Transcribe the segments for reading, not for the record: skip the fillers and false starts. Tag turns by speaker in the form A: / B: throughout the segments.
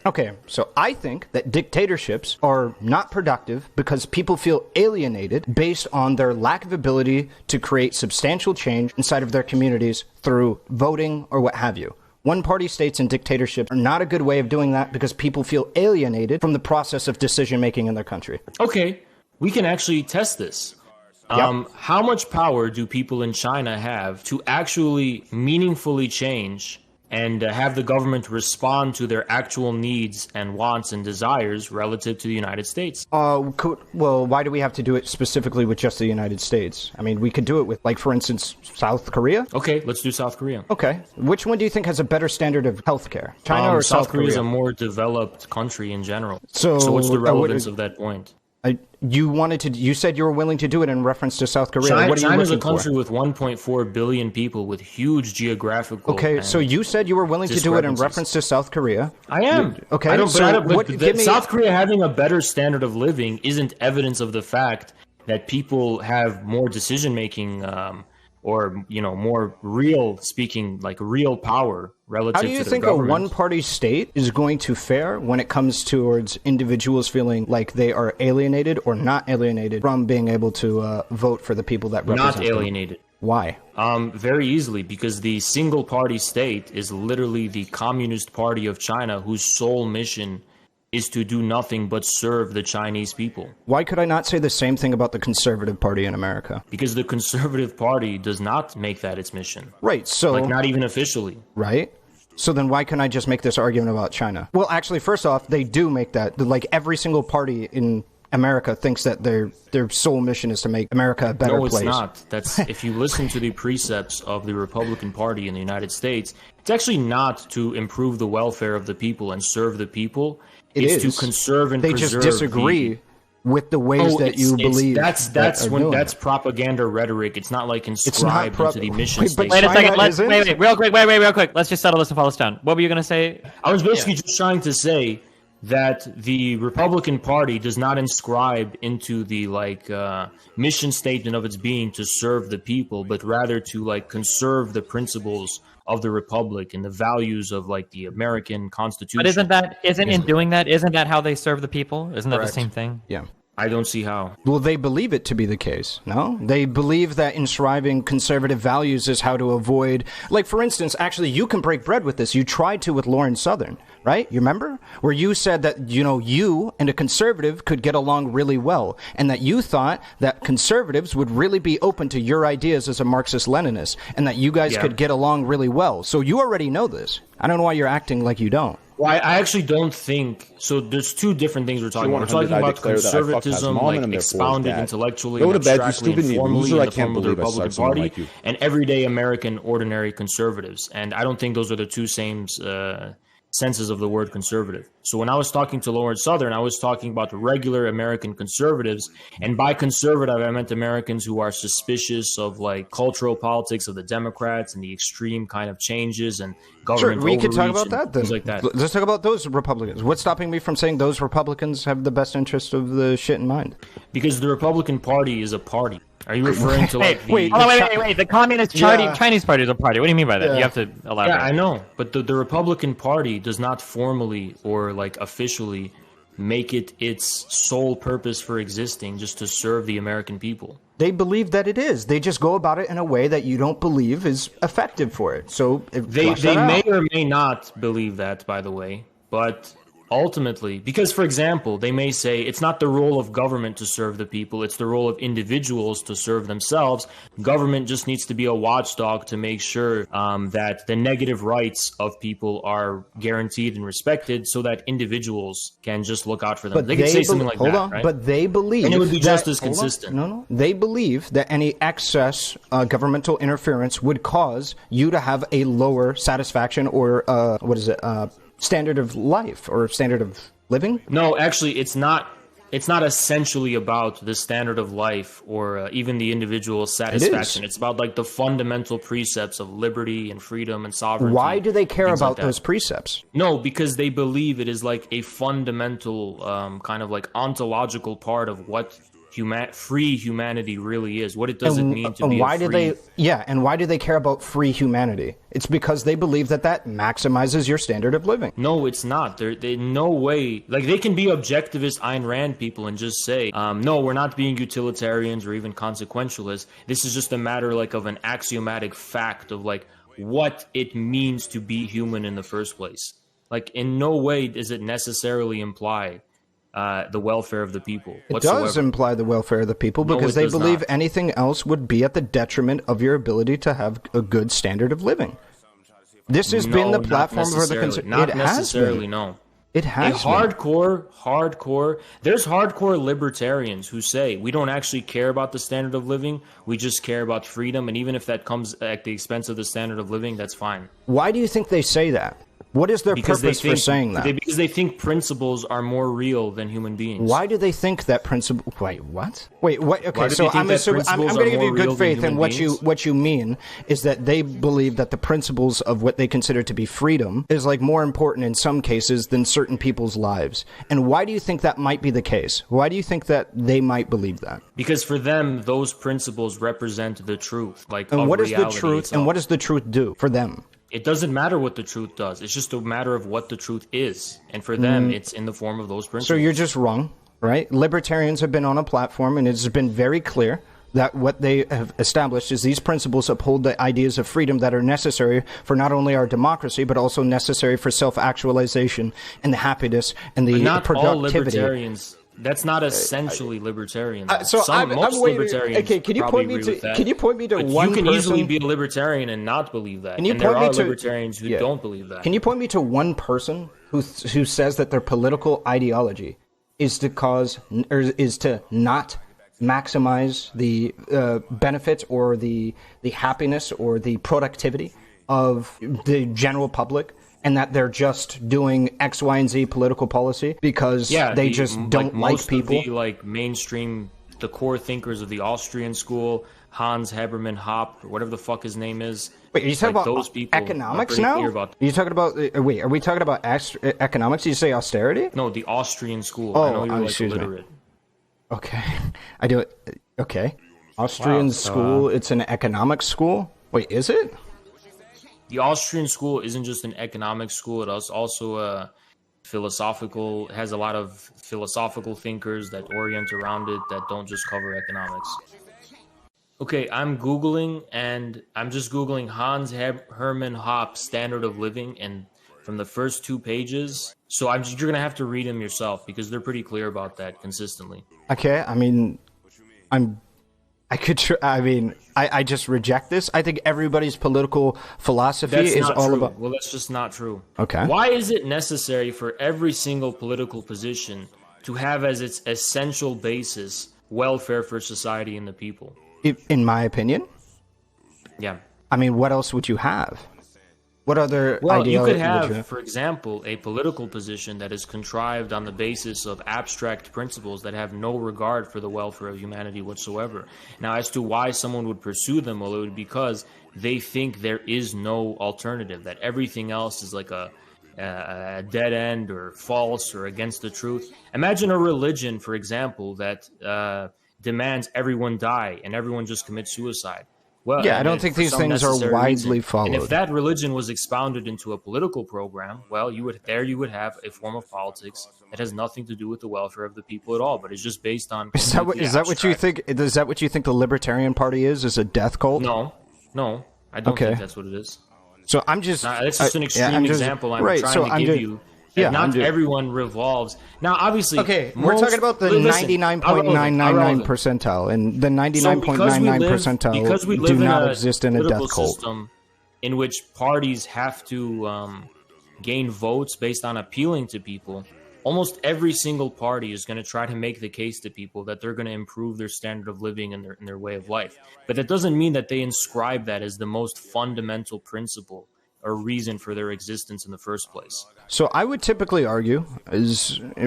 A: Okay, so I think that dictatorships are not productive because people feel alienated based on their lack of ability to create substantial change inside of their communities through voting or what have you. One-party states and dictatorships are not a good way of doing that because people feel alienated from the process of decision-making in their country.
B: Okay, we can actually test this.
A: Yep.
B: How much power do people in China have to actually meaningfully change and have the government respond to their actual needs and wants and desires relative to the United States?
A: Well, why do we have to do it specifically with just the United States? I mean, we could do it with, like, for instance, South Korea.
B: Okay, let's do South Korea.
A: Okay. Which one do you think has a better standard of healthcare? China or South Korea?
B: South Korea is a more developed country in general.
A: So
B: what's the relevance of that point?
A: You said you were willing to do it in reference to South Korea.
B: China's a country with 1.4 billion people with huge geographical.
A: Okay, so you said you were willing to do it in reference to South Korea.
B: I am.
A: Okay,
B: South Korea having a better standard of living isn't evidence of the fact that people have more decision making, or more real power relative to the government.
A: How do you think a one-party state is going to fare when it comes towards individuals feeling like they are alienated or not alienated from being able to vote for the people that represent them?
B: Not alienated.
A: Why?
B: Very easily, because the single-party state is literally the Communist Party of China, whose sole mission is to do nothing but serve the Chinese people.
A: Why could I not say the same thing about the Conservative Party in America?
B: Because the Conservative Party does not make that its mission.
A: Right, so...
B: Like, not even officially.
A: Right? So then why can't I just make this argument about China? Well, actually, first off, they do make that. Like, every single party in America thinks that their sole mission is to make America a better place.
B: No, it's not. That's if you listen to the precepts of the Republican Party in the United States, it's actually not to improve the welfare of the people and serve the people. It's to conserve and preserve. They just disagree
A: with the ways that you believe.
B: That's propaganda rhetoric. It's not like inscribed into the mission statement.
C: Wait a second. Wait, real quick. Let's just settle this and follow this down. What were you going to say?
B: I was basically just trying to say that the Republican Party does not inscribe into the mission statement of its being to serve the people, but rather to conserve the principles of the republic and the values of the American Constitution.
C: But isn't that how they serve the people? Isn't that the same thing?
A: Yeah.
B: I don't see how.
A: Well, they believe it to be the case, no? They believe that inscribing conservative values is how to avoid... Like, for instance, actually, you can break bread with this. You tried to with Lauren Southern, right? You remember? Where you said that, you and a conservative could get along really well, and that you thought that conservatives would really be open to your ideas as a Marxist-Leninist, and that you guys could get along really well. So you already know this. I don't know why you're acting like you don't.
B: Well, I actually don't think so. There's two different things we're talking about. We're talking about conservatism, expounded intellectually, and abstractly, and formally in the form of the Republican Party, and everyday American ordinary conservatives. And I don't think those are the two same senses of the word conservative. So when I was talking to Lauren Southern, I was talking about the regular American conservatives, and by conservative I meant Americans who are suspicious of cultural politics of the Democrats and the extreme kind of changes and government
A: overreach. Sure, we could talk about that then.
B: Things like that.
A: Let's talk about those Republicans. What's stopping me from saying those Republicans have the best interest of the shit in mind?
B: Because the Republican Party is a party. Are you referring to
C: wait, the Communist Chinese Party is a party. What do you mean by that? You have to elaborate.
B: Yeah, I know, but the Republican Party does not formally or officially make it its sole purpose for existing just to serve the American people.
A: They believe that it is. They just go about it in a way that you don't believe is effective for it. So
B: they may or may not believe that, by the way, but ultimately, because, for example, they may say it's not the role of government to serve the people, it's the role of individuals to serve themselves. Government just needs to be a watchdog to make sure that the negative rights of people are guaranteed and respected so that individuals can just look out for them.
A: But
B: they can say something like that, right?
A: But they believe...
B: And it would be just as consistent.
A: No. They believe that any excess governmental interference would cause you to have a lower satisfaction or, standard of life or standard of living?
B: No, actually, it's not essentially about the standard of life or even the individual satisfaction. It's about the fundamental precepts of liberty and freedom and sovereignty.
A: Why do they care about those precepts?
B: No, because they believe it is a fundamental kind of ontological part of what free humanity really is, what it doesn't mean to be
A: why
B: a free...
A: do they, and why do they care about free humanity? It's because they believe that maximizes your standard of living.
B: No, it's not. They no way. Like, they can be objectivist Ayn Rand people and just say, no, we're not being utilitarians or even consequentialists. This is just a matter like of an axiomatic fact of like what it means to be human in the first place. Like, in no way does it necessarily imply the welfare of the people whatsoever.
A: It does imply the welfare of the people because they believe anything else would be at the detriment of your ability to have a good standard of living. This has been the platform for the
B: not necessarily. No,
A: it has
B: hardcore. There's hardcore libertarians who say we don't actually care about the standard of living. We just care about freedom, and even if that comes at the expense of the standard of living, that's fine.
A: Why do you think they say that? What is their purpose for saying that?
B: Because they think principles are more real than human beings.
A: Why do they think that principle? Wait, what? Wait, what? Okay, so I'm going to give you good faith, and what you mean is that they believe that the principles of what they consider to be freedom is like more important in some cases than certain people's lives. And why do you think that might be the case? Why do you think that they might believe that?
B: Because for them, those principles represent the truth. Like,
A: and what is the truth? And what does the truth do for them?
B: It doesn't matter what the truth does. It's just a matter of what the truth is. And for them, it's in the form of those principles.
A: So you're just wrong, right? Libertarians have been on a platform, and it's been very clear that what they have established is these principles uphold the ideas of freedom that are necessary for not only our democracy, but also necessary for self-actualization and the happiness and the productivity.
B: All libertarians. That's not essentially libertarian.
A: Most libertarians. Okay, can you point me to? Can you point me to one?
B: You can easily be a libertarian and not believe that. And there are libertarians who don't believe that.
A: Can you point me to one person who says that their political ideology is to not maximize the benefits or the happiness or the productivity of the general public? And that they're just doing X, Y, and Z political policy because they just don't like people.
B: Of the mainstream, the core thinkers of the Austrian school, Hans Haberman Hoppe, or whatever the fuck his name is.
A: Wait, are you talking about those people economics now? Are you talking about? Wait, are we talking about economics? Did you say austerity?
B: No, the Austrian school. I know you're illiterate.
A: Okay, I do it. Okay, Austrian school. It's an economics school. Wait, is it?
B: The Austrian school isn't just an economic school. It is also a philosophical. It has a lot of philosophical thinkers that orient around it that don't just cover economics. Okay, I'm Googling, and I'm just Googling Hans Hermann Hoppe standard of living, and from the first 2 pages, so you're going to have to read them yourself because they're pretty clear about that consistently.
A: Okay, I mean, I just reject this. I think everybody's political philosophy is all about...
B: Well, that's just not true.
A: Okay.
B: Why is it necessary for every single political position to have as its essential basis welfare for society and the people?
A: In my opinion?
B: Yeah.
A: I mean, what else would you have? What other
B: you could have, for example, a political position that is contrived on the basis of abstract principles that have no regard for the welfare of humanity whatsoever. Now, as to why someone would pursue them, well, it would be because they think there is no alternative, that everything else is like a dead end or false or against the truth. Imagine a religion, for example, that demands everyone die and everyone just commit suicide. Well,
A: yeah, I don't think these things are widely followed.
B: And if that religion was expounded into a political program, well, you would have a form of politics that has nothing to do with the welfare of the people at all, but it's just based on...
A: Is that what you think? Is that what you think the Libertarian Party is a death cult?
B: No, I don't think that's what it is.
A: So I'm just...
B: That's just an extreme example I'm trying to give you. Yeah, not everyone revolves. Now, obviously...
A: Okay, we're talking about the 99.999 percentile, and the 99.99 percentile do not exist in a death cult.
B: System in which parties have to gain votes based on appealing to people, almost every single party is going to try to make the case to people that they're going to improve their standard of living and their way of life. But that doesn't mean that they inscribe that as the most fundamental principle or reason for their existence in the first place.
A: So I would typically argue,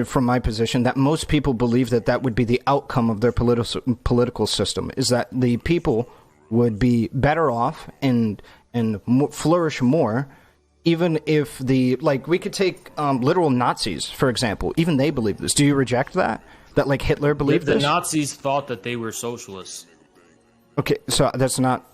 A: from my position, that most people believe that would be the outcome of their political system, is that the people would be better off and flourish more, even if we could take literal Nazis, for example. Even they believe this. Do you reject that? That like Hitler believed
B: the
A: this?
B: Nazis thought that they were socialists.
A: Okay, so that's not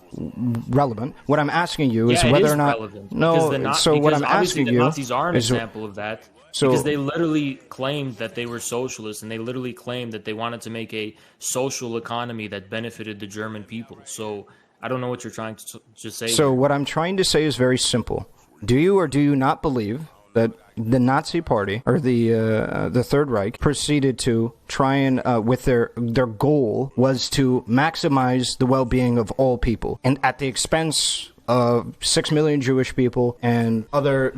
A: relevant. What I'm asking you is whether or not
B: relevant.
A: No. So what I'm asking you,
B: the Nazis are an example of that.
A: So,
B: because they literally claimed that they were socialists, and they literally claimed that they wanted to make a social economy that benefited the German people. So I don't know what you're trying to just say.
A: So what I'm trying to say is very simple. Do you or do you not believe that the Nazi Party or the Third Reich proceeded to try and with their goal was to maximize the well-being of all people, and at the expense of 6 million Jewish people and other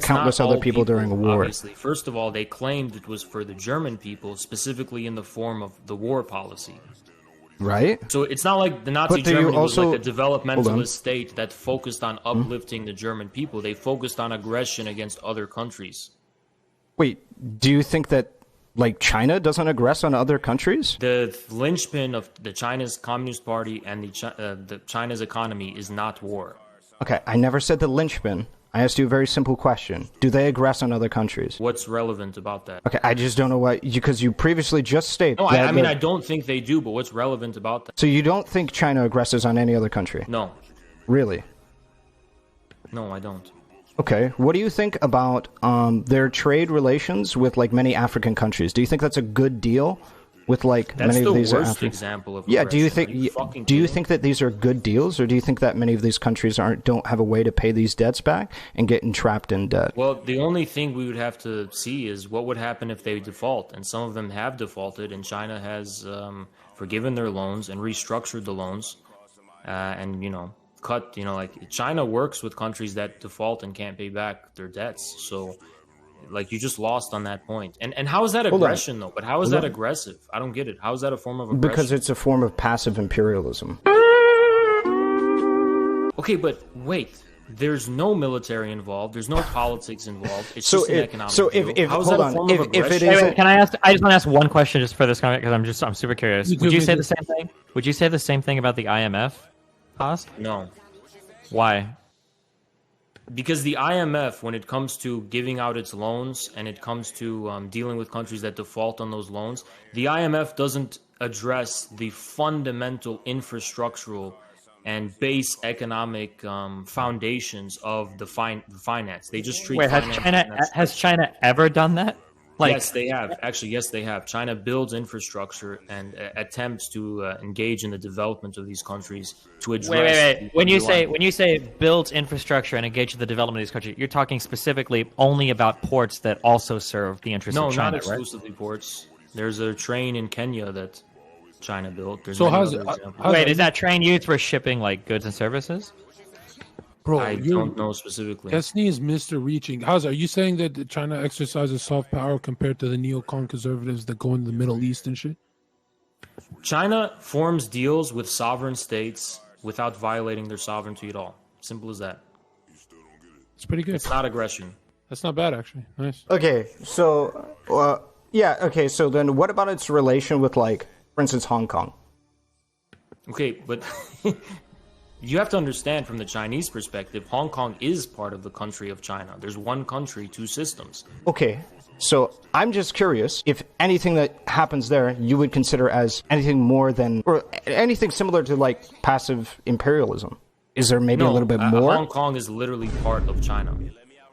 A: countless other people during a war?
B: Obviously, first of all, they claimed it was for the German people, specifically in the form of the war policy.
A: Right.
B: So it's not like the Nazi Germany was like a developmentalist state that focused on uplifting the German people. They focused on aggression against other countries.
A: Wait, do you think that like China doesn't aggress on other countries?
B: The linchpin of the China's Communist Party and the China's economy is not war.
A: Okay, I never said the linchpin. I asked you a very simple question. Do they aggress on other countries?
B: What's relevant about that?
A: Okay, I just don't know why, because you previously just stated...
B: No, I mean, I don't think they do, but what's relevant about that?
A: So you don't think China aggresses on any other country?
B: No.
A: Really?
B: No, I don't.
A: Okay, what do you think about their trade relations with like many African countries? Do you think that's a good deal? With like many of these
B: example of
A: do you think that these are good deals, or do you think that many of these countries don't have a way to pay these debts back and get entrapped in debt?
B: Well, the only thing we would have to see is what would happen if they default, and some of them have defaulted, and China has forgiven their loans and restructured the loans, and cut. Like China works with countries that default and can't pay back their debts, so. Like, you just lost on that point. And how is that aggression, though? But how is that aggressive? I don't get it. How is that a form of aggression?
A: Because it's a form of passive imperialism.
B: Okay, but wait. There's no military involved. There's no politics involved. It's just an economic deal. How is that a form of aggression?
C: Wait, can I ask? I just want to ask one question just for this comment because I'm super curious. Would you say the same thing? Would you say the same thing about the IMF cost?
B: No.
C: Why?
B: Because the IMF, when it comes to giving out its loans and it comes to dealing with countries that default on those loans, the IMF doesn't address the fundamental infrastructural and base economic foundations of the finance. They just treat.
C: Wait, has China ever done that?
B: Like, yes, they have. Actually, yes, they have. China builds infrastructure and attempts to engage in the development of these countries to address.
C: Wait. When you say builds infrastructure and engage in the development of these countries, you're talking specifically only about ports that also serve the interests of China,
B: not exclusively ports. There's a train in Kenya that China built. There's
C: is that train used for shipping like goods and services?
D: Bro,
B: I don't know specifically.
D: Destiny is Mr. Reaching. Are you saying that China exercises soft power compared to the neocon conservatives that go into the Middle East and shit?
B: China forms deals with sovereign states without violating their sovereignty at all. Simple as that.
D: It's pretty good.
B: It's not aggression.
D: That's not bad, actually. Nice.
A: Okay, so, so then what about its relation with, like, for instance, Hong Kong?
B: Okay, but... You have to understand from the Chinese perspective, Hong Kong is part of the country of China. There's one country, two systems.
A: Okay, so I'm just curious if anything that happens there you would consider as anything more than, or anything similar to like passive imperialism. Is there maybe a little bit more?
B: Hong Kong is literally part of China.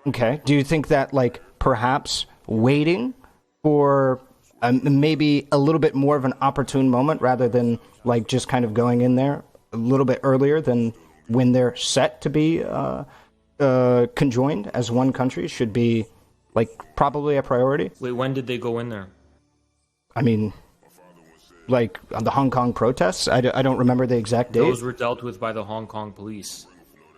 A: Okay, do you think that like perhaps waiting for maybe a little bit more of an opportune moment rather than like just kind of going in there a little bit earlier than when they're set to be conjoined as one country should be like probably a priority?
B: Wait, when did they go in there?
A: I mean, like on the Hong Kong protests? I don't remember the exact date.
B: Those were dealt with by the Hong Kong police.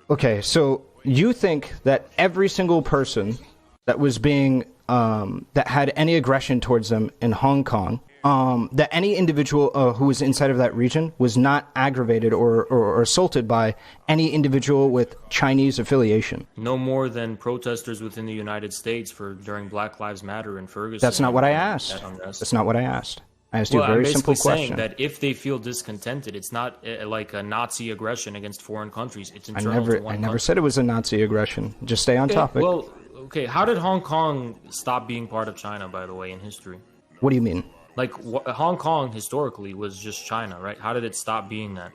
A: Okay, so you think that every single person that was being that had any aggression towards them in Hong Kong, that any individual who was inside of that region was not aggravated or assaulted by any individual with Chinese affiliation?
B: No more than protesters within the United States during Black Lives Matter in Ferguson.
A: That's not what I asked. That's not what I asked. I asked you a very simple question.
B: I'm basically saying that if they feel discontented, it's not like a Nazi aggression against foreign countries. It's internal to one country.
A: I never said it was a Nazi aggression. Just stay on topic.
B: Well, okay, how did Hong Kong stop being part of China, by the way, in history?
A: What do you mean?
B: Like Hong Kong historically was just China, right? How did it stop being that?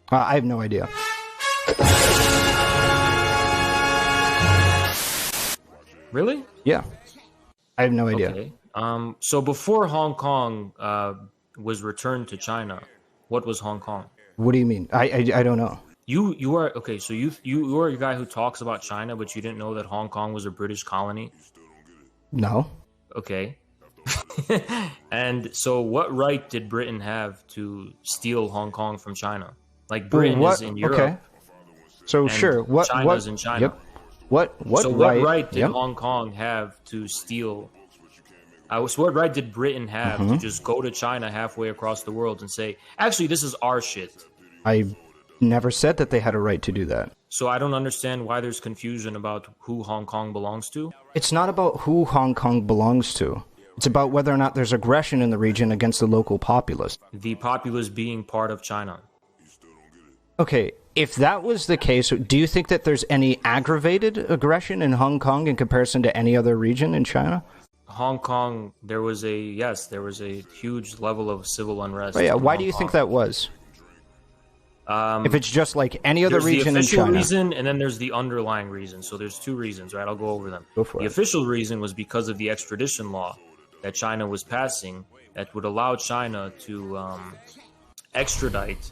A: I have no idea.
B: Really?
A: Yeah, I have no idea.
B: Okay. So before Hong Kong was returned to China, what was Hong Kong?
A: What do you mean? I don't know.
B: You are okay. So you are a guy who talks about China, but you didn't know that Hong Kong was a British colony?
A: No.
B: Okay. And so what right did Britain have to steal Hong Kong from China? Like Britain is in Europe.
A: Okay. So sure.
B: China's in China.
A: Yep. What
B: right did Hong Kong have to steal? So what right did Britain have to just go to China halfway across the world and say, actually, this is our shit?
A: I never said that they had a right to do that.
B: So I don't understand why there's confusion about who Hong Kong belongs to.
A: It's not about who Hong Kong belongs to. It's about whether or not there's aggression in the region against the local populace.
B: The populace being part of China.
A: Okay, if that was the case, do you think that there's any aggravated aggression in Hong Kong in comparison to any other region in China?
B: Hong Kong, there was a huge level of civil unrest.
A: But yeah, why do you think that was? If it's just like any other region in China.
B: There's the official reason, and then there's the underlying reason. So there's two reasons, right? I'll go over them.
A: Go for it.
B: The official reason was because of the extradition law that China was passing that would allow China to extradite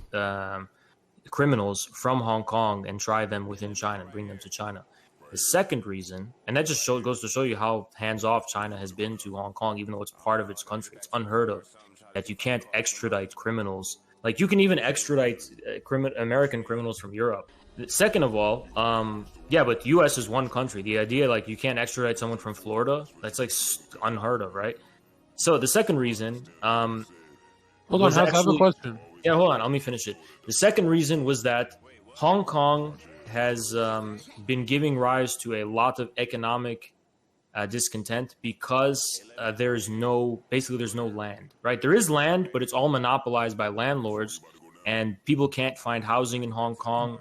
B: criminals from Hong Kong and try them within China, bring them to China. The second reason, and that just goes to show you how hands-off China has been to Hong Kong, even though it's part of its country. It's unheard of that you can't extradite criminals. Like, you can even extradite American criminals from Europe. Second of all, yeah, but the U.S. is one country. The idea, like, you can't extradite someone from Florida, that's, like, unheard of, right? So the second reason...
D: hold on, I have a question.
B: Yeah, hold on, let me finish it. The second reason was that Hong Kong has been giving rise to a lot of economic discontent because there's no land, right? There is land, but it's all monopolized by landlords, and people can't find housing in Hong Kong.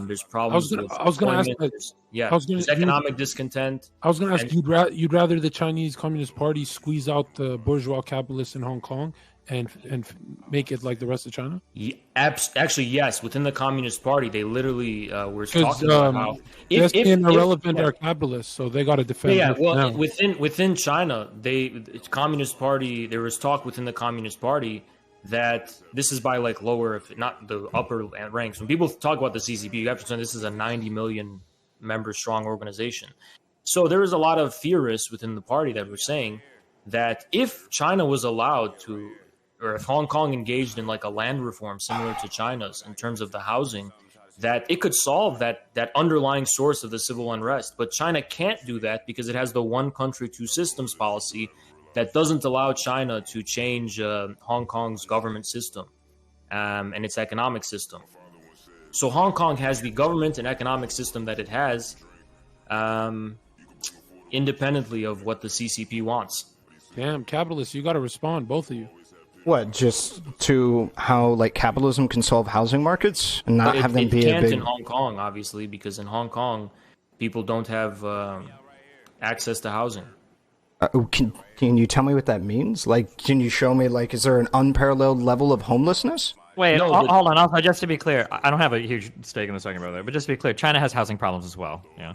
B: There's problems.
D: I was going to ask.
B: There's economic discontent.
D: I was going to ask, you'd rather the Chinese Communist Party squeeze out the bourgeois capitalists in Hong Kong and make it like the rest of China?
B: Yeah, actually, yes. Within the Communist Party, they literally were talking about how
D: if Ahrelevant are capitalists, so they got to defend.
B: Yeah, well, within China, the Communist Party, there was talk within the Communist Party that this is by like lower, if not the upper ranks. When people talk about the CCP, you have to understand this is a 90 million member strong organization. So there was a lot of theorists within the party that were saying that if China was allowed to, or if Hong Kong engaged in like a land reform similar to China's in terms of the housing, that it could solve that underlying source of the civil unrest. But China can't do that because it has the one country, two systems policy that doesn't allow China to change Hong Kong's government system and its economic system. So Hong Kong has the government and economic system that it has independently of what the CCP wants.
D: Damn, capitalists, you got to respond, both of you.
A: What, just to how like capitalism can solve housing markets and not have them be a big... It can't
B: in Hong Kong, obviously, because in Hong Kong, people don't have access to housing.
A: Can you tell me what that means? Like, can you show me, like, is there an unparalleled level of homelessness?
C: Wait, hold on. Also, just to be clear, I don't have a huge stake in this talking about that, but just to be clear, China has housing problems as well. Yeah.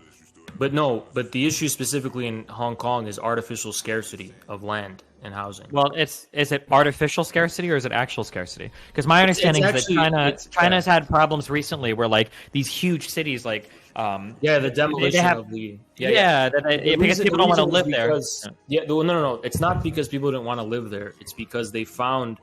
B: But the issue specifically in Hong Kong is artificial scarcity of land and housing.
C: Well, is it artificial scarcity or is it actual scarcity? Because my understanding is that China's had problems recently where like these huge cities like
B: the demolition of the
C: because people don't want to live there.
B: No, it's not because people didn't want to live there. It's because they found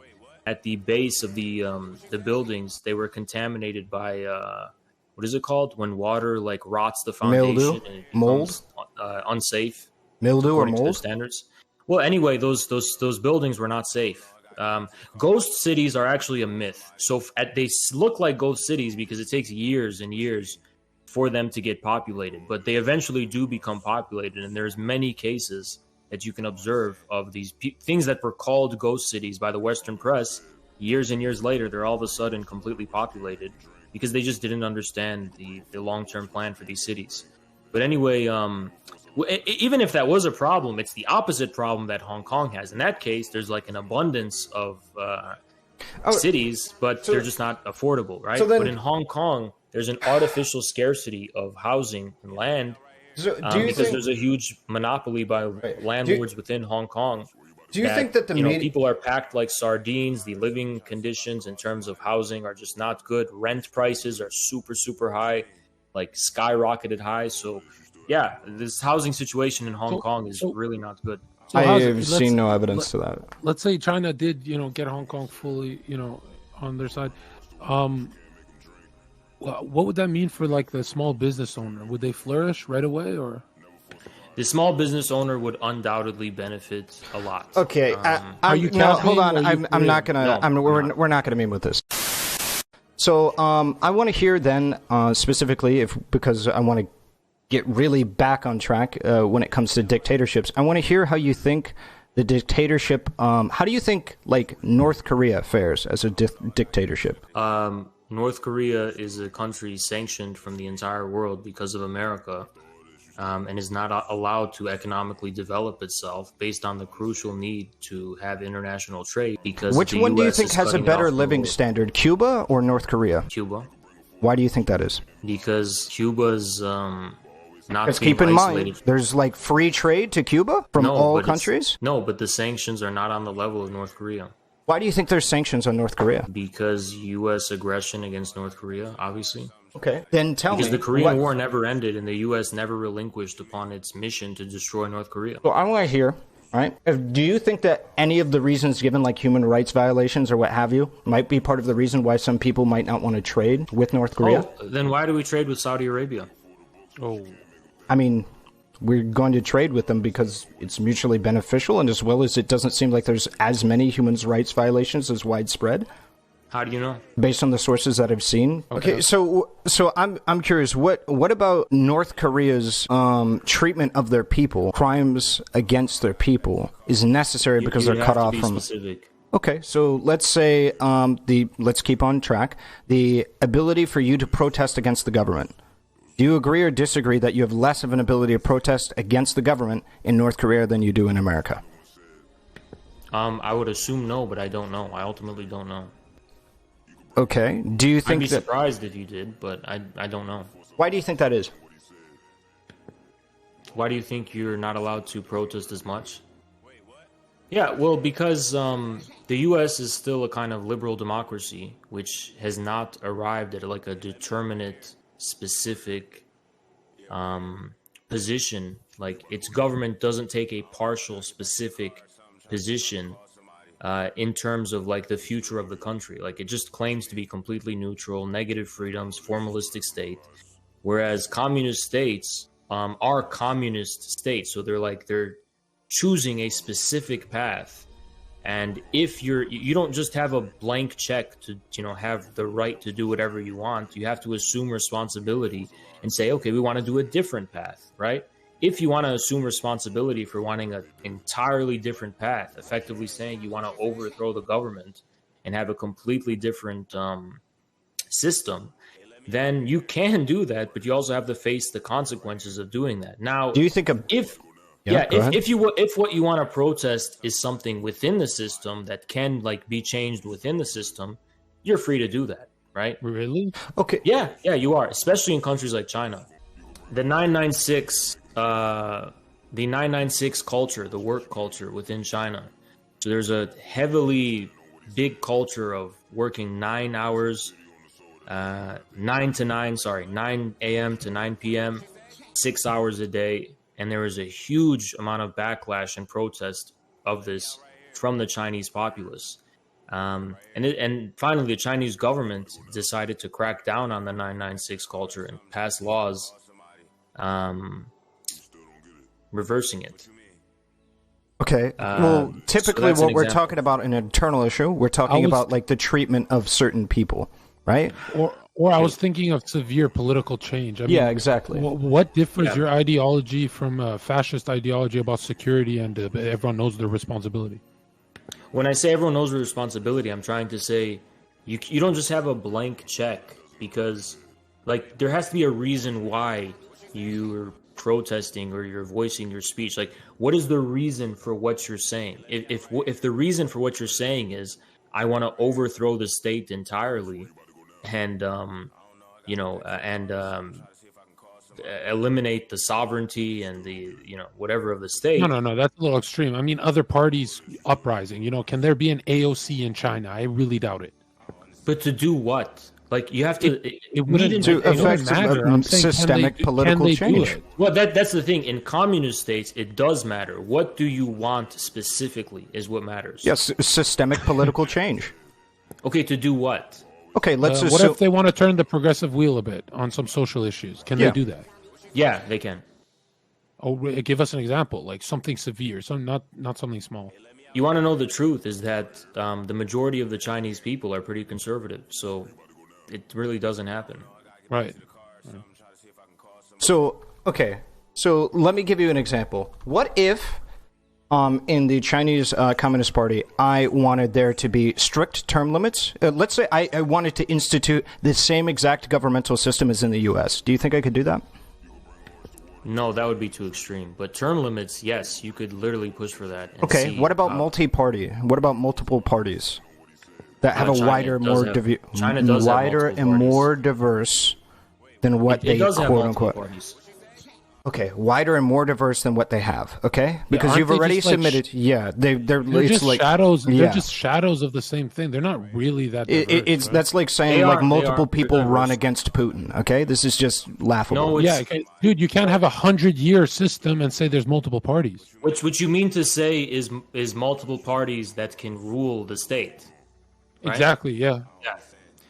B: at the base of the buildings they were contaminated by what is it called when water like rots the foundation?
A: Mildew,
B: and it
A: mold,
B: unsafe.
A: Mildew or
B: mold to the standards. Well, anyway, those buildings were not safe. Ghost cities are actually a myth. So they look like ghost cities because it takes years and years for them to get populated, but they eventually do become populated, and there's many cases that you can observe of these things that were called ghost cities by the Western press. Years and years later, they're all of a sudden completely populated because they just didn't understand the long-term plan for these cities. But anyway, even if that was a problem, it's the opposite problem that Hong Kong has. In that case, there's like an abundance of cities, but they're just not affordable, right? But in Hong Kong, there's an artificial scarcity of housing and land because there's a huge monopoly by landlords within Hong Kong.
A: Do you think that the
B: people are packed like sardines? The living conditions in terms of housing are just not good. Rent prices are super, super high, like skyrocketed high. So, yeah, this housing situation in Hong Kong is really not good.
A: So I have seen no evidence to that.
D: Let's say China did, get Hong Kong fully, on their side. What would that mean for like the small business owner? Would they flourish right away, or?
B: The small business owner would undoubtedly benefit a lot.
A: Okay,
D: are you
A: hold on. I'm not gonna.
B: No,
A: we're not gonna meet with this. So I want to hear then specifically, because I want to get really back on track when it comes to dictatorships. I want to hear how you think the dictatorship. How do you think like North Korea fares as a dictatorship?
B: North Korea is a country sanctioned from the entire world because of America. And is not allowed to economically develop itself based on the crucial need to have international trade. Because
A: which one do you think has a better living standard, Cuba or North Korea?
B: Cuba.
A: Why do you think that is?
B: Because Cuba's not.
A: Let's keep in mind, there's like free trade to Cuba from all countries.
B: No, but the sanctions are not on the level of North Korea.
A: Why do you think there's sanctions on North Korea?
B: Because U.S. aggression against North Korea, obviously.
A: Okay, then tell me.
B: Because the Korean War never ended and the U.S. never relinquished upon its mission to destroy North Korea.
A: Well, I want to hear, right? Do you think that any of the reasons given, like human rights violations or what have you, might be part of the reason why some people might not want to trade with North Korea?
B: Oh, then why do we trade with Saudi Arabia?
A: I mean, we're going to trade with them because it's mutually beneficial, and as well as it doesn't seem like there's as many human rights violations as widespread.
B: How do you know?
A: Based on the sources that I've seen. Okay, so I'm curious. What about North Korea's treatment of their people, crimes against their people, is necessary because they're cut off from.
B: Specific.
A: Okay, so let's say let's keep on track. The ability for you to protest against the government. Do you agree or disagree that you have less of an ability to protest against the government in North Korea than you do in America?
B: I would assume no, but I don't know. I ultimately don't know.
A: Okay. Do you think
B: I'd be surprised if you did, but I don't know.
A: Why do you think that is?
B: Why do you think you're not allowed to protest as much? Yeah, well, because the U.S. is still a kind of liberal democracy, which has not arrived at like a determinate, specific position. Like its government doesn't take a partial, specific position in terms of like the future of the country. Like it just claims to be completely neutral, negative freedoms, formalistic state, whereas communist states are communist states. So they're choosing a specific path, and if you don't just have a blank check to have the right to do whatever you want. You have to assume responsibility and say, okay, we want to do a different path, right? If you want to assume responsibility for wanting an entirely different path, effectively saying you want to overthrow the government and have a completely different system, then you can do that, but you also have to face the consequences of doing that. Now,
A: do you think
B: if what you want to protest is something within the system that can like be changed within the system, you're free to do that, right?
D: Really?
A: Okay.
B: Yeah, you are, especially in countries like China. The 996 culture, the work culture within China. So there's a heavily big culture of working 9 hours, 9 a.m. to 9 p.m., 6 hours a day. And there is a huge amount of backlash and protest of this from the Chinese populace. And finally, the Chinese government decided to crack down on the 996 culture and pass laws reversing it.
A: Okay. Well, typically what we're talking about an internal issue, we're talking about like the treatment of certain people, right?
D: Or I was thinking of severe political change. I mean,
A: yeah, exactly.
D: What differs your ideology from a fascist ideology about security and everyone knows their responsibility?
B: When I say everyone knows their responsibility, I'm trying to say you don't just have a blank check, because like there has to be a reason why you're protesting or you're voicing your speech, like, what is the reason for what you're saying? If the reason for what you're saying is, I want to overthrow the state entirely and, eliminate the sovereignty and the, whatever of the state.
D: No, that's a little extreme. I mean, other parties uprising, can there be an AOC in China? I really doubt it.
B: But to do what? Like, you have to...
A: It wouldn't affect systemic political change.
B: Well, that's the thing. In communist states, it does matter. What do you want specifically is what matters.
A: Yes, systemic political change.
B: Okay, to do what?
A: Okay, let's
D: what if they want to turn the progressive wheel a bit on some social issues? Can they do that?
B: Yeah, they can.
D: Oh, give us an example, like something severe, not something small.
B: You want to know the truth is that the majority of the Chinese people are pretty conservative, so it really doesn't happen.
D: Right.
A: So let me give you an example. What if in the Chinese Communist Party, I wanted there to be strict term limits? Let's say I wanted to institute the same exact governmental system as in the U.S. Do you think I could do that?
B: No, that would be too extreme. But term limits, yes, you could literally push for that.
A: Okay, what about multi-party? What about multiple parties that have a wider, more diverse than what they quote unquote? Okay, wider and more diverse than what they have. Okay, because you've already submitted. They're
D: just
A: like
D: shadows. They're just shadows of the same thing. They're not really that diverse.
A: Right? That's like saying multiple people run against Putin. Okay, this is just laughable.
D: No, dude, you can't have 100-year system and say there's multiple parties.
B: What you mean to say is multiple parties that can rule the state. Right?
D: Exactly. Yeah.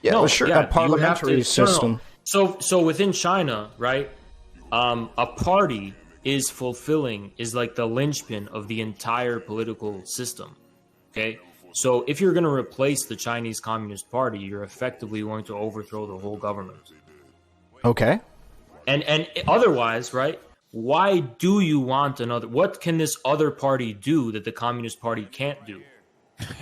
A: A parliamentary system.
B: No. So within China, right? A party is like the linchpin of the entire political system. Okay, so if you're going to replace the Chinese Communist Party, you're effectively going to overthrow the whole government.
A: Okay,
B: and otherwise, right? Why do you want another? What can this other party do that the Communist Party can't do?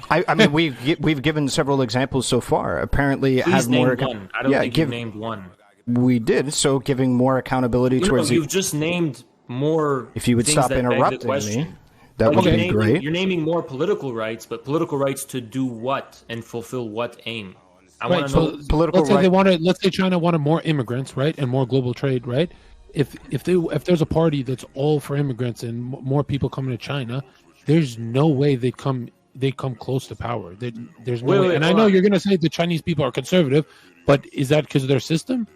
A: I mean, we've given several examples so far. Apparently,
B: have more. One. I don't think you've named one.
A: We did, so giving more accountability towards...
B: You've just named more...
A: If you would stop interrupting me, that would be great.
B: You're naming more political rights, but political rights to do what and fulfill what aim? I want to know...
A: Political
D: let's say China wanted more immigrants, right, and more global trade, right? If there's a party that's all for immigrants and more people coming to China, there's no way they come close to power. There's no way. And I know you're going to say the Chinese people are conservative, but is that because of their system?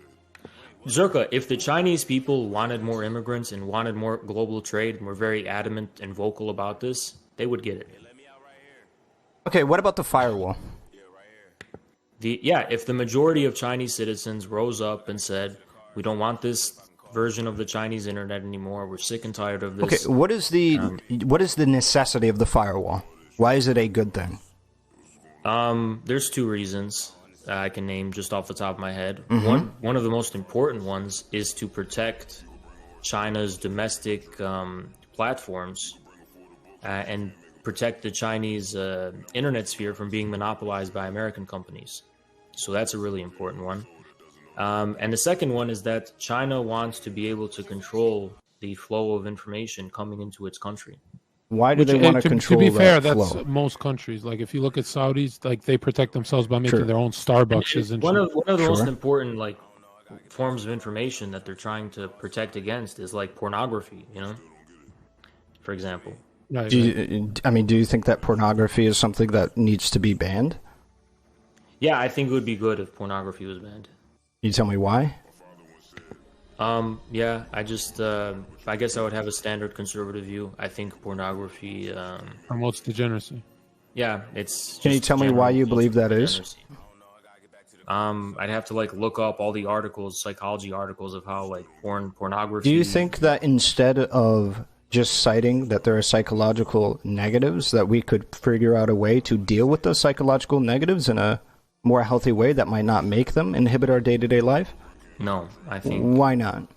B: Zerka, if the Chinese people wanted more immigrants and wanted more global trade and were very adamant and vocal about this, they would get it.
A: Okay, what about the firewall?
B: If the majority of Chinese citizens rose up and said, we don't want this version of the Chinese internet anymore, we're sick and tired of this.
A: Okay, what is the necessity of the firewall? Why is it a good thing?
B: There's two reasons. I can name just off the top of my head.
A: Mm-hmm.
B: One of the most important ones is to protect China's domestic platforms and protect the Chinese internet sphere from being monopolized by American companies. So that's a really important one. And the second one is that China wants to be able to control the flow of information coming into its country.
A: Why do they want to control that?
D: To be fair,
A: flow?
D: That's most countries. Like if you look at Saudis, like they protect themselves by making their own Starbucks. And
B: one of the most important forms of information that they're trying to protect against is like pornography. For example.
A: Right, do you think that pornography is something that needs to be banned?
B: Yeah, I think it would be good if pornography was banned.
A: Can you tell me why?
B: I guess I would have a standard conservative view. I think pornography
D: promotes degeneracy.
B: Yeah, it's.
A: Can you tell me why you believe that is?
B: I'd have to look up all the psychology articles of how pornography.
A: Do you think that instead of just citing that there are psychological negatives, that we could figure out a way to deal with those psychological negatives in a more healthy way that might not make them inhibit our day-to-day life?
B: No, I think...
A: Why not?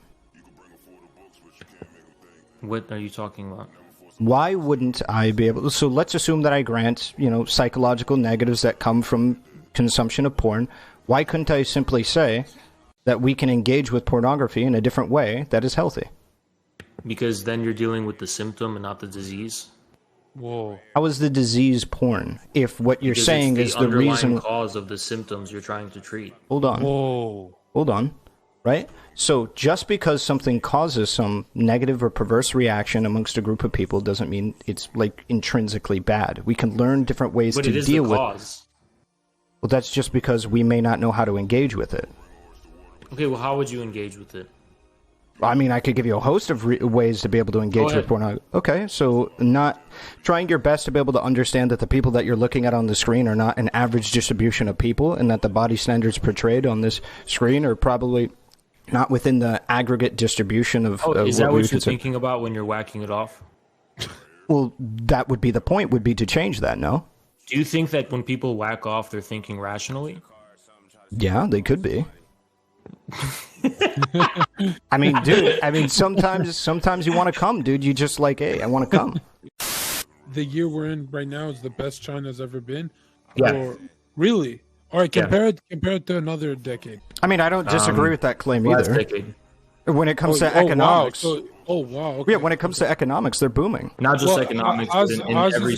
B: What are you talking about?
A: Why wouldn't I be able to... So let's assume that I grant, psychological negatives that come from consumption of porn. Why couldn't I simply say that we can engage with pornography in a different way that is healthy?
B: Because then you're dealing with the symptom and not the disease.
D: Whoa.
A: How is the disease porn if what you're saying is the reason
B: cause of the symptoms you're trying to treat?
A: Hold on.
D: Whoa.
A: Hold on. Right? So just because something causes some negative or perverse reaction amongst a group of people doesn't mean it's like intrinsically bad. We can learn different ways to deal with it. Well, that's just because we may not know how to engage with it.
B: Okay, well, how would you engage with it?
A: I mean, I could give you a host of ways to be able to engage with pornography. Okay, so not trying your best to be able to understand that the people that you're looking at on the screen are not an average distribution of people, and that the body standards portrayed on this screen are probably not within the aggregate distribution of
B: is that what you're thinking about when you're whacking it off?
A: Well, that would be the point, would be to change that, no?
B: Do you think that when people whack off, they're thinking rationally?
A: Yeah, they could be. I mean, dude, sometimes you want to come, dude. You just like, hey, I want to come.
D: The year we're in right now is the best China's ever been?
B: Yeah.
D: Or, really? All right, compare it to another decade.
A: I mean, I don't disagree with that claim either.
B: Decade.
A: When it comes to economics.
D: Wow. Wow. Okay.
A: Yeah, when it comes to economics, they're booming.
B: Not just economics, but in every...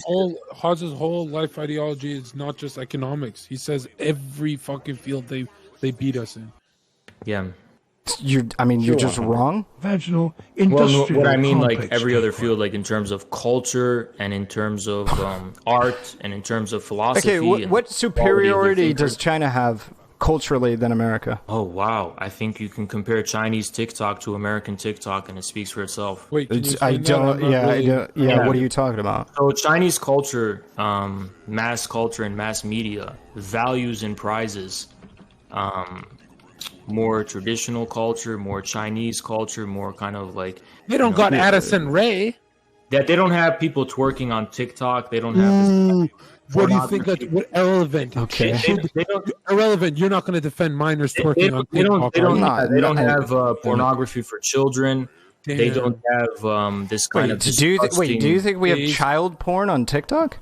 D: Haz's whole life ideology is not just economics. He says every fucking field they beat us in.
B: Yeah.
A: You're just wrong.
E: Vaginal
B: industrial what I mean, like every other field, like in terms of culture and in terms of art and in terms of philosophy.
A: Okay, what superiority does China have culturally than America?
B: Oh, wow. I think you can compare Chinese TikTok to American TikTok and it speaks for itself.
D: Wait,
A: I don't. What are you talking about?
B: So Chinese culture, mass culture and mass media values and prizes more traditional culture, more Chinese culture, more kind of like...
D: They don't got Addison Rae.
B: That they don't have people twerking on TikTok. They don't have...
D: What do you think that's Ahrelevant?
A: Okay.
B: They don't,
D: Ahrelevant, you're not going to defend minors twerking on TikTok.
B: They don't have pornography for children. Damn. They don't have this kind of...
A: Do you think we have child porn on TikTok?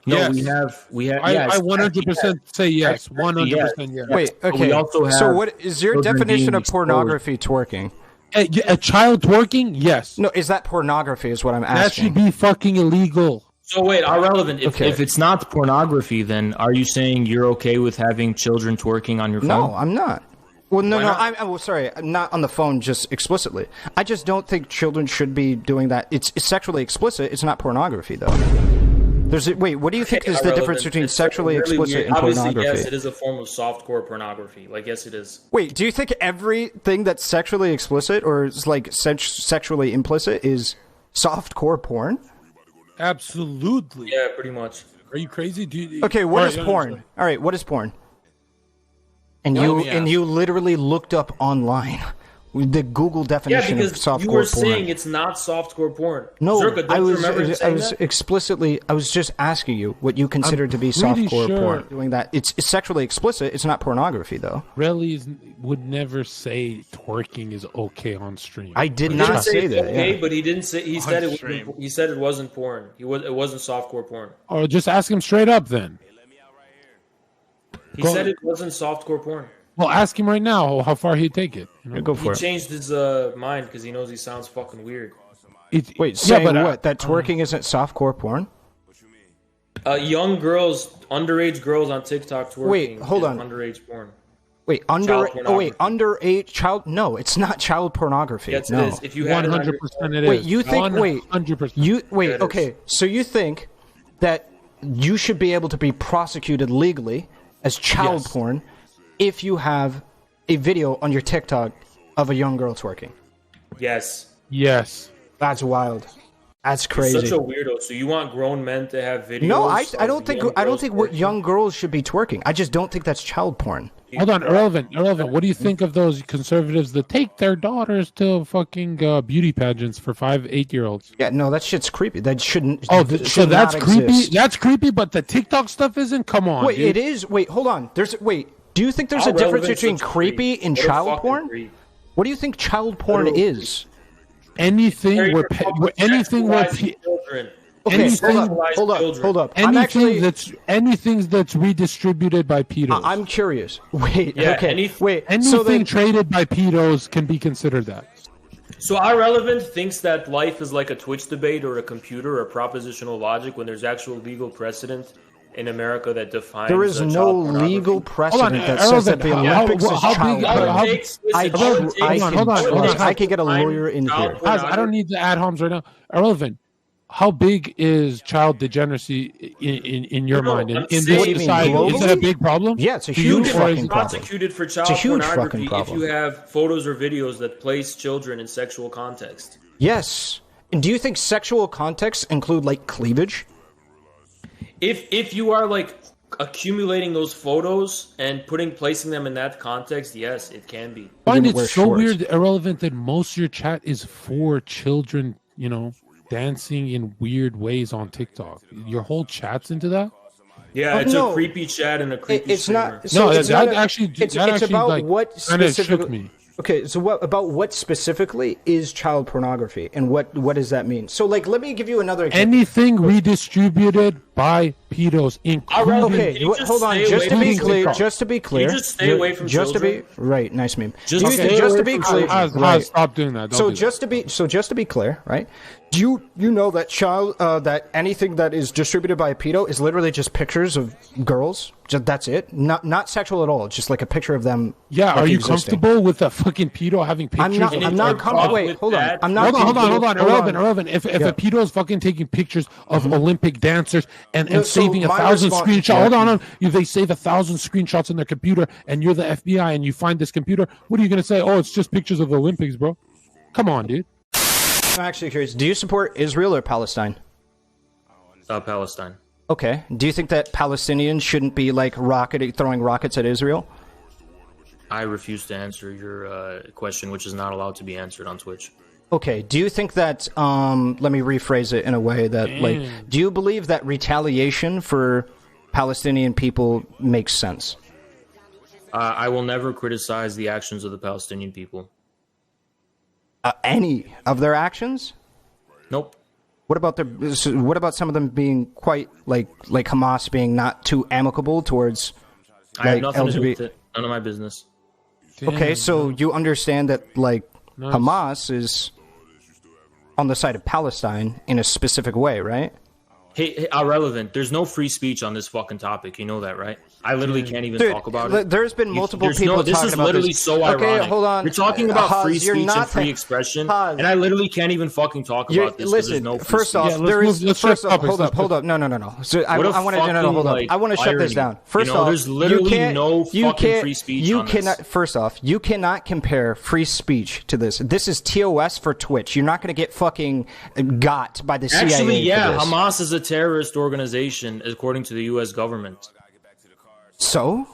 B: No,
D: yes.
B: we have.
D: I 100% say yes. 100% yes.
A: Wait, okay. So what is your definition of pornography twerking?
D: A child twerking? Yes.
A: No, is that pornography is what I'm asking.
D: That should be fucking illegal.
B: So wait, Ahrelevant, if it's not pornography, then are you saying you're okay with having children twerking on your phone?
A: No, I'm not. Well, I'm sorry, not on the phone, just explicitly. I just don't think children should be doing that. It's sexually explicit. It's not pornography, though. What do you think is the difference between sexually explicit and pornography?
B: Obviously, yes, it is a form of softcore pornography. Like, yes, it is.
A: Wait, do you think everything that's sexually explicit or is like sexually implicit is softcore porn?
D: Absolutely.
B: Yeah, pretty much.
D: Are you crazy?
A: Okay, what is porn? All right, what is porn? And you literally looked up online the Google definition of softcore porn.
B: You were saying it's not softcore porn.
A: No,
B: Zerka,
A: I was just asking you what you consider to be softcore porn. Doing that, it's sexually explicit. It's not pornography, though.
D: Relly would never say twerking is okay on stream.
A: I did not say that.
B: Okay, but he didn't say. He said it wasn't porn. It wasn't softcore porn.
D: Or just ask him straight up then.
B: He said it wasn't softcore porn.
D: Well, ask him right now how far he'd take it.
A: Go for it.
B: He changed his mind because he knows he sounds fucking weird.
A: Saying what? That twerking isn't softcore porn?
B: Young girls, underage girls on TikTok twerking.
A: Wait, hold on.
B: Underage porn.
A: Wait, underage child? No, it's not child pornography.
B: Yes,
A: no.
B: it is. If you had
D: 100% it is.
A: Wait, you think?
D: 100%.
A: Okay. So you think that you should be able to be prosecuted legally as child porn if you have a video on your TikTok of a young girl twerking?
B: Yes.
A: That's wild. That's crazy.
B: He's such a weirdo. So you want grown men to have videos?
A: No, I don't think what young girls should be twerking. I just don't think that's child porn.
D: Hold on, Ahrelevant. What do you think of those conservatives that take their daughters to fucking beauty pageants for 5-8-year-olds?
A: Yeah, no, that shit's creepy. That shouldn't.
D: Oh, so that's creepy. Exist. That's creepy, but the TikTok stuff isn't. Come on.
A: Wait,
D: dude.
A: It is. Wait, hold on. Do you think there's a difference between creepy and child porn?
B: Creep.
A: What do you think child porn is?
D: Anything where
A: children. Okay, hold up.
D: Anything that's redistributed by pedos.
A: I'm curious. Wait,
B: yeah,
A: okay.
D: Anything traded by pedos can be considered that.
B: So Ahrelevant thinks that life is like a Twitch debate or a computer or propositional logic when there's actual legal precedent in America that defines.
A: There is no legal precedent that says that the Olympics is child pornography. I could get a lawyer in here.
D: I don't need to add homes right now. Irrelevant. How big is child degeneracy in your mind? In this society, is it a big problem?
A: Yeah, it's a huge fucking problem.
B: Prosecuted for child pornography if you have photos or videos that place children in sexual context.
A: Yes. And do you think sexual contexts include like cleavage?
B: If you are like accumulating those photos and placing them in that context, yes, it can be.
D: I find it so weird, Irrelevant, that most of your chat is for children, you know, dancing in weird ways on TikTok. Your whole chat's into that?
B: Yeah, it's a creepy chat and a creepy streamer.
A: It's about like, what specifically. Okay, so what specifically is child pornography, and what does that mean? So, like, let me give you another example.
D: Anything redistributed by pedos, including...
A: Okay, hold on. Just to be clear.
B: Can you just stay away from children?
A: Right, nice meme.
B: Just
A: to be clear.
D: Stop doing that.
A: Just to be clear, right? Do you know that that anything that is distributed by a pedo is literally just pictures of girls? That's it. Not sexual at all. It's just like a picture of them.
D: Yeah. Are you comfortable with a fucking pedo having pictures?
A: I'm not comfortable. Wait, hold on. I'm not.
D: Hold on. Irrelevant. If a pedo is fucking taking pictures of Olympic dancers and saving 1,000 screenshots. Hold on. If they save 1,000 screenshots in their computer and you're the FBI and you find this computer, what are you gonna say? Oh, it's just pictures of the Olympics, bro. Come on, dude.
A: I'm actually curious. Do you support Israel or Palestine?
B: Palestine.
A: Okay. Do you think that Palestinians shouldn't be like throwing rockets at Israel?
B: I refuse to answer your question, which is not allowed to be answered on Twitch.
A: Okay. Do you think that? Let me rephrase it in a way that, like, do you believe that retaliation for Palestinian people makes sense?
B: I will never criticize the actions of the Palestinian people.
A: Any of their actions?
B: Nope.
A: What about some of them being quite like Hamas being not too amicable towards
B: I have nothing to do with it. None of my business.
A: Okay, so you understand that Hamas is on the side of Palestine in a specific way, right?
B: Hey, Ahrelevant, there's no free speech on this fucking topic. You know that, right? I literally can't even talk about it.
A: There's been multiple people talking about this.
B: This is literally so ironic.
A: Okay, hold on.
B: You're talking about free speech and free expression, and I literally can't even fucking talk about this.
A: Listen,
B: no
A: first off, hold up. No. So I want to hold up. I want to shut this down. First off,
B: there's literally no fucking free speech on this.
A: First off, you cannot compare free speech to this. This is TOS for Twitch. You're not going to get fucking got by the CIA.
B: Actually, yeah, Hamas is a terrorist organization according to the U.S. government.
A: So?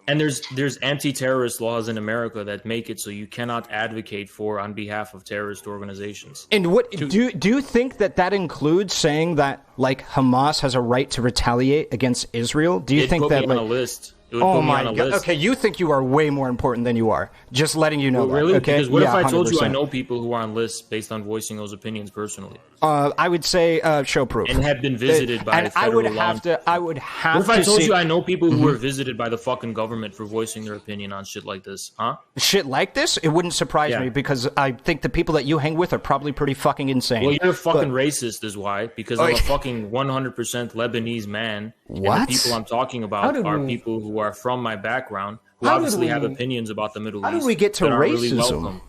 B: And there's anti-terrorist laws in America that make it so you cannot advocate on behalf of terrorist organizations.
A: And what do you think that includes saying that like Hamas has a right to retaliate against Israel? Do you think that
B: on a list?
A: Oh my God! Okay, you think you are way more important than you are. Just letting you know.
B: Really?
A: That, okay?
B: Because what if I told you I know people who are on lists based on voicing those opinions personally?
A: I would say show proof.
B: And have been visited by federal law.
A: I would have to.
B: What if I told you I know people who were visited by the fucking government for voicing their opinion on shit like this? Huh?
A: Shit like this? It wouldn't surprise me because I think the people that you hang with are probably pretty fucking insane.
B: Well, you're a fucking racist, is why. Because I'm a fucking 100% Lebanese man.
A: What?
B: And the people I'm talking about are people who are from my background, who obviously have opinions about the Middle East.
A: How did we get to racism?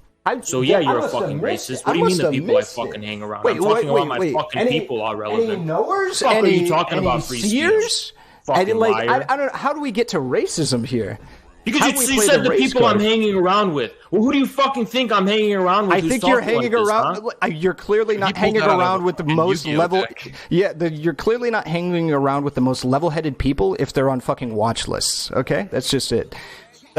B: So yeah, you're a fucking racist. What do you mean the people I fucking hang around? I'm talking about my fucking people are relevant.
A: Any knowers?
B: What are you talking about free speech? Fucking liar.
A: I don't know. How do we get to racism here?
B: Because you said the people I'm hanging around with. Well, who do you fucking think I'm hanging around with?
A: I think you're hanging around. You're clearly not hanging around with the most level. Yeah, you're clearly not hanging around with the most level-headed people if they're on fucking watch lists. Okay, that's just it.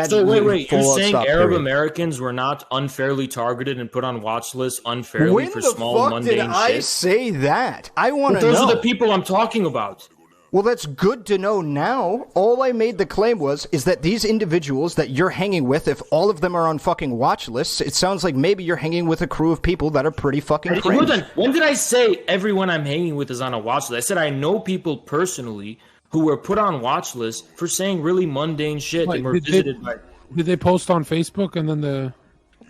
B: So wait, you're saying Arab Americans were not unfairly targeted and put on watch lists unfairly for small mundane shit?
A: When the fuck did I say that? I want to know.
B: Those are the people I'm talking about.
A: Well, that's good to know now. All I made the claim is that these individuals that you're hanging with, if all of them are on fucking watch lists, it sounds like maybe you're hanging with a crew of people that are pretty fucking cringe.
B: When did I say everyone I'm hanging with is on a watch list? I said I know people personally who were put on watch lists for saying really mundane shit and were visited by...
D: Did they post on Facebook and then the...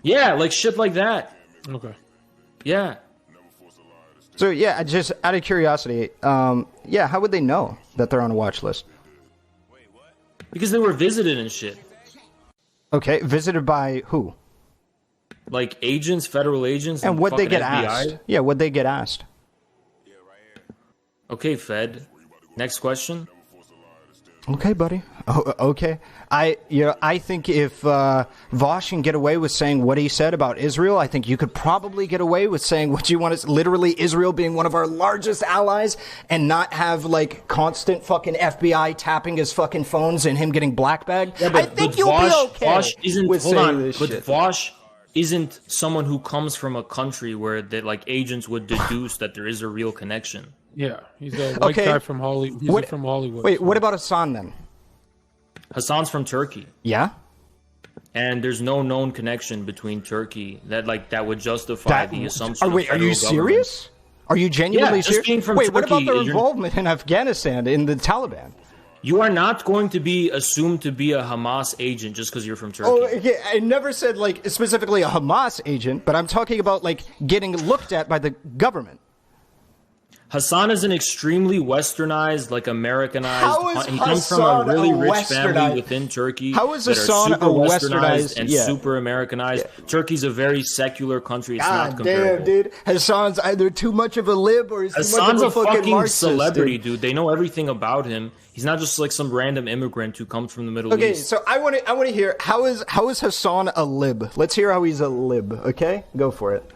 B: Yeah, like shit like that.
D: Okay.
B: Yeah.
A: So yeah, just out of curiosity, yeah, how would they know that they're on a watch list?
B: Because they were visited and shit.
A: Okay, visited by who?
B: Like agents, federal agents,
A: and what they get
B: FBI?
A: asked? Yeah, what they get asked?
B: Okay, Fed. Next question.
A: Okay, buddy. Oh, okay. I think if Vosh can get away with saying what he said about Israel, I think you could probably get away with saying what you want to, literally Israel being one of our largest allies, and not have like constant fucking FBI tapping his fucking phones and him getting blackbagged. Yeah, I think you'll be okay.
B: Vosh isn't,
A: with
B: hold
A: saying
B: on,
A: this
B: but
A: shit.
B: Vosh isn't someone who comes from a country where that like agents would deduce that there is a real connection.
D: Yeah, he's a white guy from Hollywood. He's from Hollywood.
A: Wait, what about Hassan then?
B: Hassan's from Turkey.
A: Yeah?
B: And there's no known connection between Turkey that would justify the assumption.
A: Wait, are you serious? Are you genuinely serious?
B: Being from
A: Wait,
B: Turkey,
A: what about their involvement in Afghanistan in the Taliban?
B: You are not going to be assumed to be a Hamas agent just because you're from Turkey.
A: Oh, yeah, I never said like specifically a Hamas agent, but I'm talking about like getting looked at by the government.
B: Hassan is an extremely westernized, like Americanized. He comes from a really rich family within Turkey.
A: How is Hassan a westernized
B: and super Americanized? Yeah. Turkey's a very secular country. It's not
A: Damn,
B: comparable.
A: dude. Hassan's either too much of a lib or he's too much of a fucking Marxist,
B: celebrity, dude. They know everything about him. He's not just like some random immigrant who comes from the Middle East.
A: Okay, so I want to hear how is Hassan a lib? Let's hear how he's a lib. Okay, go for it.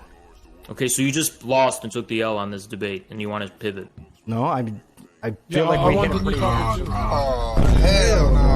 B: Okay, so you just lost and took the L on this debate, and you want to pivot.
A: No, I feel like we hit it pretty hard.
E: Oh, hell no.